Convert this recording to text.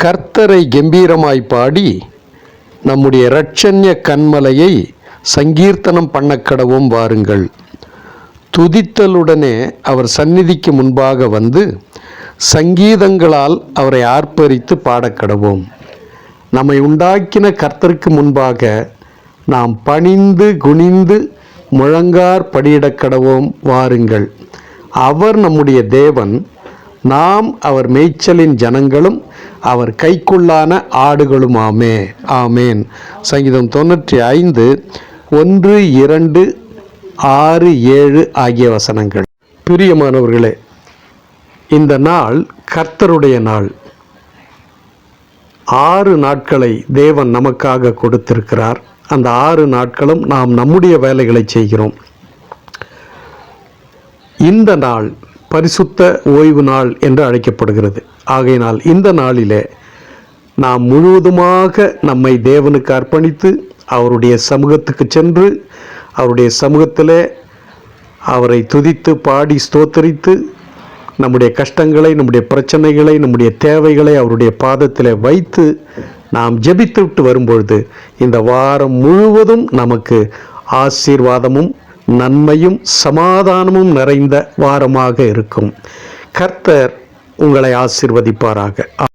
கர்த்தரை கம்பீரமாய் பாடி நம்முடைய இரட்சண்ய கன்மலையை சங்கீர்த்தனம் பண்ணக்கடவும் வாருங்கள். துதித்தலுடனே அவர் சந்நிதிக்கு முன்பாக வந்து சங்கீதங்களால் அவரை ஆர்ப்பரித்து பாடக்கடவோம். நம்மை உண்டாக்கின கர்த்தருக்கு முன்பாக நாம் பணிந்து குனிந்து முழங்கார் படியிடக்கடவோம் வாருங்கள். அவர் நம்முடைய தேவன், நாம் அவர் மேய்ச்சலின் ஜனங்களும் அவர் கைக்குள்ளான ஆடுகளுமாமே. ஆமேன். சங்கீதம் 95 1, 2, 6, 7 ஆகிய வசனங்கள். பிரியமானவர்களே, இந்த நாள் கர்த்தருடைய நாள். 6 நாட்களை தேவன் நமக்காக கொடுத்திருக்கிறார். அந்த 6 நாட்களும் நாம் நம்முடைய வேலைகளை செய்கிறோம். இந்த நாள் பரிசுத்த ஓய்வு நாள் என்று அழைக்கப்படுகிறது. ஆகையினால் இந்த நாளிலே நாம் முழுவதுமாக நம்மை தேவனுக்கு அர்ப்பணித்து அவருடைய சமூகத்துக்கு சென்று அவருடைய சமூகத்திலே அவரை துதித்து பாடி ஸ்தோத்தரித்து நம்முடைய கஷ்டங்களை, நம்முடைய பிரச்சனைகளை, நம்முடைய தேவைகளை அவருடைய பாதத்தில் வைத்து நாம் ஜெபித்து விட்டு வரும்பொழுது இந்த வாரம் முழுவதும் நமக்கு ஆசீர்வாதமும் நன்மையும் சமாதானமும் நிறைந்த வாரமாக இருக்கும். கர்த்தர் உங்களை ஆசீர்வதிப்பாராக.